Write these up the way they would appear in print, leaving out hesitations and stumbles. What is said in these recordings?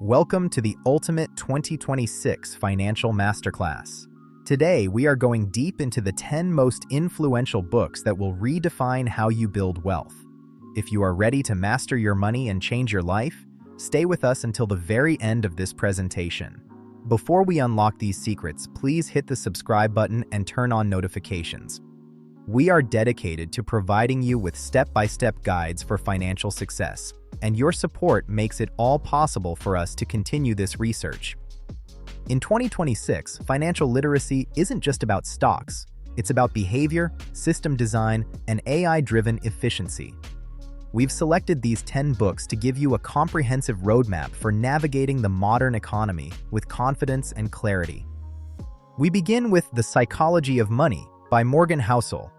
Welcome to the Ultimate 2026 Financial Masterclass. Today, we are going deep into the 10 most influential books that will redefine how you build wealth. If you are ready to master your money and change your life, stay with us until the very end of this presentation. Before we unlock these secrets, please hit the subscribe button and turn on notifications. We are dedicated to providing you with step-by-step guides for financial success, and your support makes it all possible for us to continue this research. In 2026, financial literacy isn't just about stocks. It's about behavior, system design, and AI-driven efficiency. We've selected these 10 books to give you a comprehensive roadmap for navigating the modern economy with confidence and clarity. We begin with The Psychology of Money by Morgan Housel.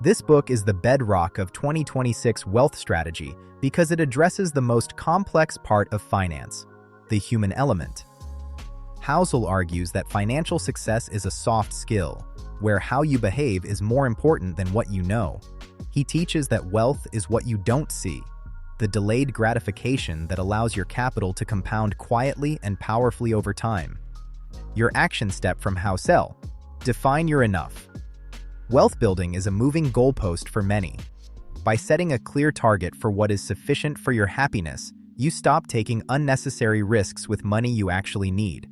This book is the bedrock of 2026 wealth strategy because it addresses the most complex part of finance, the human element. Housel argues that financial success is a soft skill, where how you behave is more important than what you know. He teaches that wealth is what you don't see, the delayed gratification that allows your capital to compound quietly and powerfully over time. Your action step from Housel: define your enough. Wealth building is a moving goalpost for many. By setting a clear target for what is sufficient for your happiness, you stop taking unnecessary risks with money you actually need.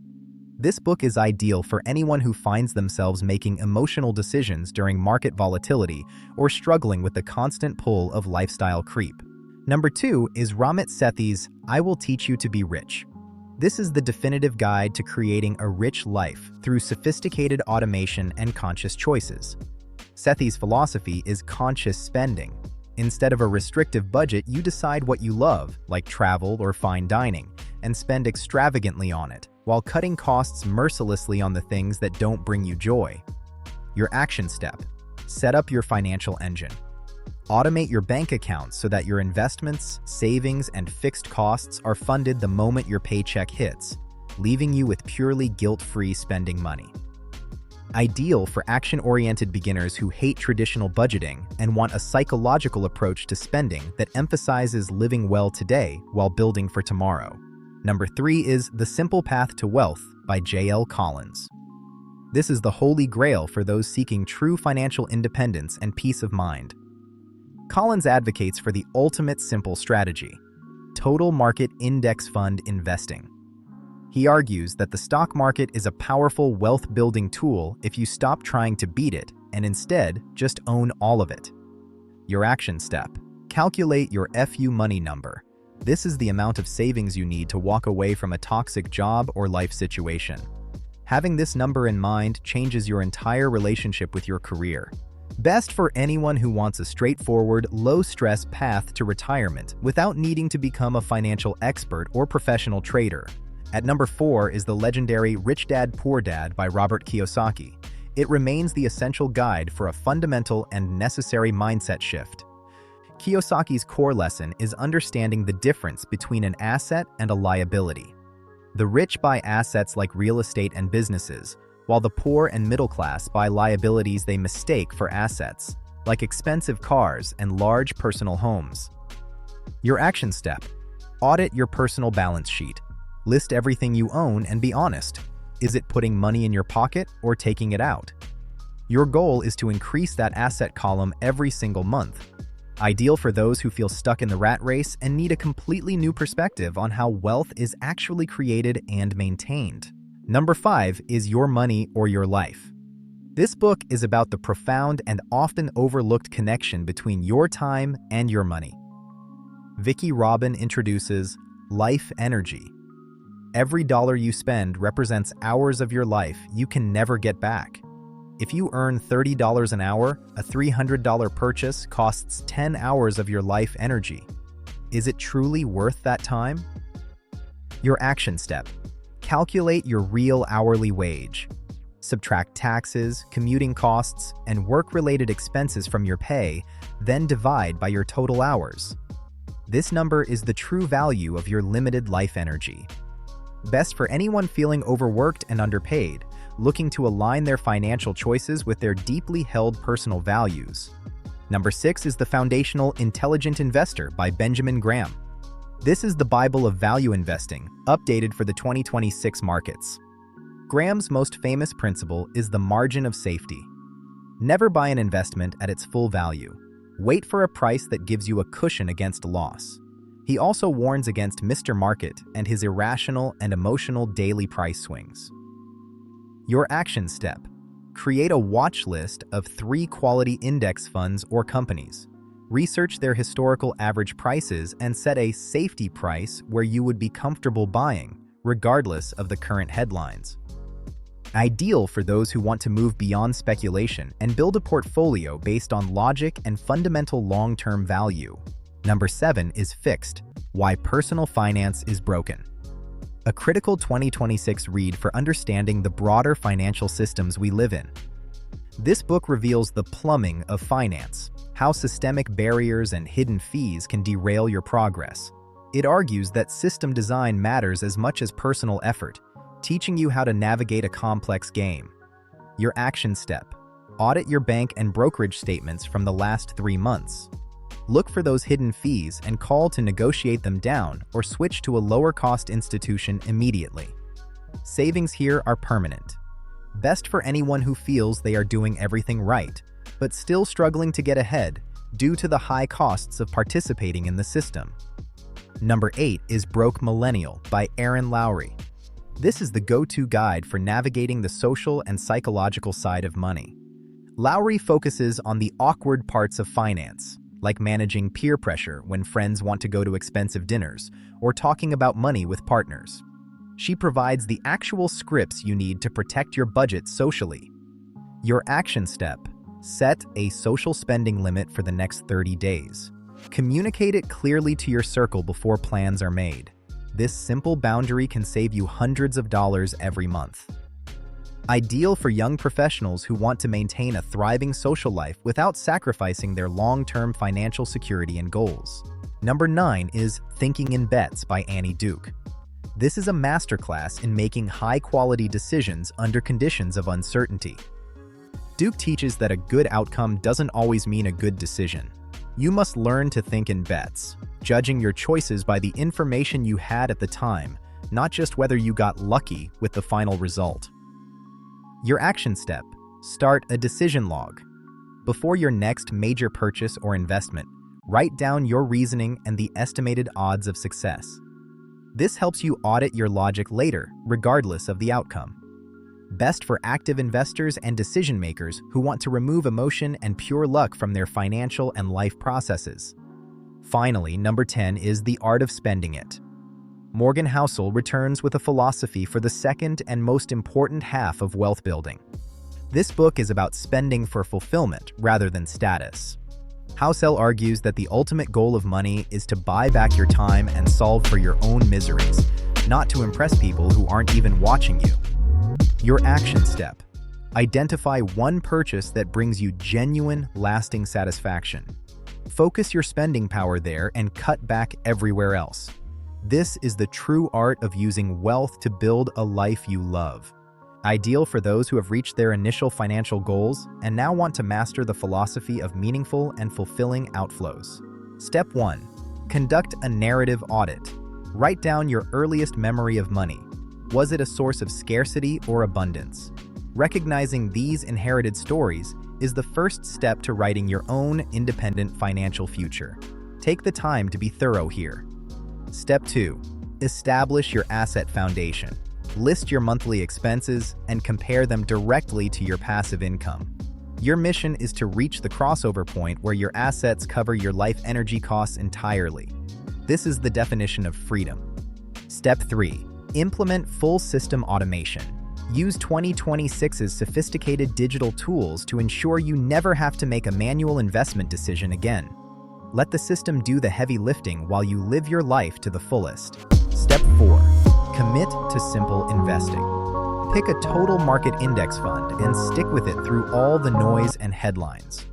This book is ideal for anyone who finds themselves making emotional decisions during market volatility or struggling with the constant pull of lifestyle creep. Number 2 is Ramit Sethi's I Will Teach You to Be Rich. This is the definitive guide to creating a rich life through sophisticated automation and conscious choices. Sethi's philosophy is conscious spending. Instead of a restrictive budget, you decide what you love, like travel or fine dining, and spend extravagantly on it, while cutting costs mercilessly on the things that don't bring you joy. Your action step: set up your financial engine. Automate your bank accounts so that your investments, savings, and fixed costs are funded the moment your paycheck hits, leaving you with purely guilt-free spending money. Ideal for action-oriented beginners who hate traditional budgeting and want a psychological approach to spending that emphasizes living well today while building for tomorrow. Number 3 is The Simple Path to Wealth by J.L. Collins. This is the holy grail for those seeking true financial independence and peace of mind. Collins advocates for the ultimate simple strategy: total market index fund investing. He argues that the stock market is a powerful wealth-building tool if you stop trying to beat it and instead just own all of it. Your action step: calculate your FU money number. This is the amount of savings you need to walk away from a toxic job or life situation. Having this number in mind changes your entire relationship with your career. Best for anyone who wants a straightforward, low-stress path to retirement without needing to become a financial expert or professional trader. At number 4 is the legendary Rich Dad Poor Dad by Robert Kiyosaki. It remains the essential guide for a fundamental and necessary mindset shift. Kiyosaki's core lesson is understanding the difference between an asset and a liability. The rich buy assets like real estate and businesses, while the poor and middle class buy liabilities they mistake for assets, like expensive cars and large personal homes. Your action step: audit your personal balance sheet. List everything you own and be honest. Is it putting money in your pocket or taking it out? Your goal is to increase that asset column every single month. Ideal for those who feel stuck in the rat race and need a completely new perspective on how wealth is actually created and maintained. Number 5 is Your Money or Your Life. This book is about the profound and often overlooked connection between your time and your money. Vicki Robin introduces life energy. Every dollar you spend represents hours of your life you can never get back. If you earn $30 an hour, a $300 purchase costs 10 hours of your life energy. Is it truly worth that time? Your action step: calculate your real hourly wage. Subtract taxes, commuting costs, and work-related expenses from your pay, then divide by your total hours. This number is the true value of your limited life energy. Best for anyone feeling overworked and underpaid, looking to align their financial choices with their deeply held personal values. Number 6 is The Foundational Intelligent Investor by Benjamin Graham. This is the Bible of value investing, updated for the 2026 markets. Graham's most famous principle is the margin of safety. Never buy an investment at its full value. Wait for a price that gives you a cushion against loss. He also warns against Mr. Market and his irrational and emotional daily price swings. Your action step. Create a watch list of 3 quality index funds or companies. Research their historical average prices and set a safety price where you would be comfortable buying, regardless of the current headlines. Ideal for those who want to move beyond speculation and build a portfolio based on logic and fundamental long-term value. Number 7 is Fixed: Why Personal Finance is Broken. A critical 2026 read for understanding the broader financial systems we live in. This book reveals the plumbing of finance, how systemic barriers and hidden fees can derail your progress. It argues that system design matters as much as personal effort, teaching you how to navigate a complex game. Your action step. Audit your bank and brokerage statements from the last 3 months. Look for those hidden fees and call to negotiate them down or switch to a lower-cost institution immediately. Savings here are permanent. Best for anyone who feels they are doing everything right, but still struggling to get ahead due to the high costs of participating in the system. Number 8 is Broke Millennial by Aaron Lowry. This is the go-to guide for navigating the social and psychological side of money. Lowry focuses on the awkward parts of finance, like managing peer pressure when friends want to go to expensive dinners, or talking about money with partners. She provides the actual scripts you need to protect your budget socially. Your action step. Set a social spending limit for the next 30 days. Communicate it clearly to your circle before plans are made. This simple boundary can save you hundreds of dollars every month. Ideal for young professionals who want to maintain a thriving social life without sacrificing their long-term financial security and goals. Number 9 is Thinking in Bets by Annie Duke. This is a masterclass in making high-quality decisions under conditions of uncertainty. Duke teaches that a good outcome doesn't always mean a good decision. You must learn to think in bets, judging your choices by the information you had at the time, not just whether you got lucky with the final result. Your action step. Start a decision log. Before your next major purchase or investment, write down your reasoning and the estimated odds of success. This helps you audit your logic later, regardless of the outcome. Best for active investors and decision makers who want to remove emotion and pure luck from their financial and life processes. Finally, number 10 is The Art of Spending It. Morgan Housel returns with a philosophy for the second and most important half of wealth building. This book is about spending for fulfillment rather than status. Housel argues that the ultimate goal of money is to buy back your time and solve for your own miseries, not to impress people who aren't even watching you. Your action step. Identify one purchase that brings you genuine, lasting satisfaction. Focus your spending power there and cut back everywhere else. This is the true art of using wealth to build a life you love. Ideal for those who have reached their initial financial goals and now want to master the philosophy of meaningful and fulfilling outflows. Step 1. Conduct a narrative audit. Write down your earliest memory of money. Was it a source of scarcity or abundance? Recognizing these inherited stories is the first step to writing your own independent financial future. Take the time to be thorough here. Step 2. Establish your asset foundation. List your monthly expenses and compare them directly to your passive income. Your mission is to reach the crossover point where your assets cover your life energy costs entirely. This is the definition of freedom. Step 3. Implement full system automation. Use 2026's sophisticated digital tools to ensure you never have to make a manual investment decision again. Let the system do the heavy lifting while you live your life to the fullest. Step 4. Commit to simple investing. Pick a total market index fund and stick with it through all the noise and headlines.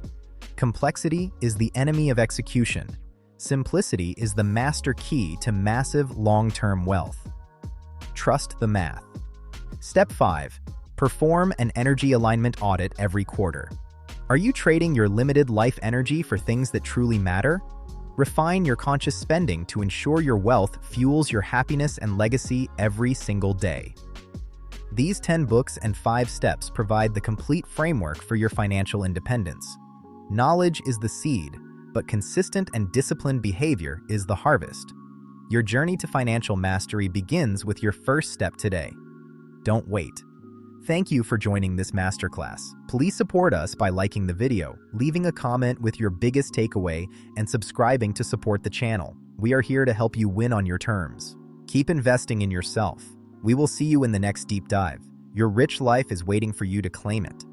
Complexity is the enemy of execution. Simplicity is the master key to massive long-term wealth. Trust the math. Step 5. Perform an energy alignment audit every quarter. Are you trading your limited life energy for things that truly matter? Refine your conscious spending to ensure your wealth fuels your happiness and legacy every single day. These 10 books and 5 steps provide the complete framework for your financial independence. Knowledge is the seed, but consistent and disciplined behavior is the harvest. Your journey to financial mastery begins with your first step today. Don't wait. Thank you for joining this masterclass. Please support us by liking the video, leaving a comment with your biggest takeaway, and subscribing to support the channel. We are here to help you win on your terms. Keep investing in yourself. We will see you in the next deep dive. Your rich life is waiting for you to claim it.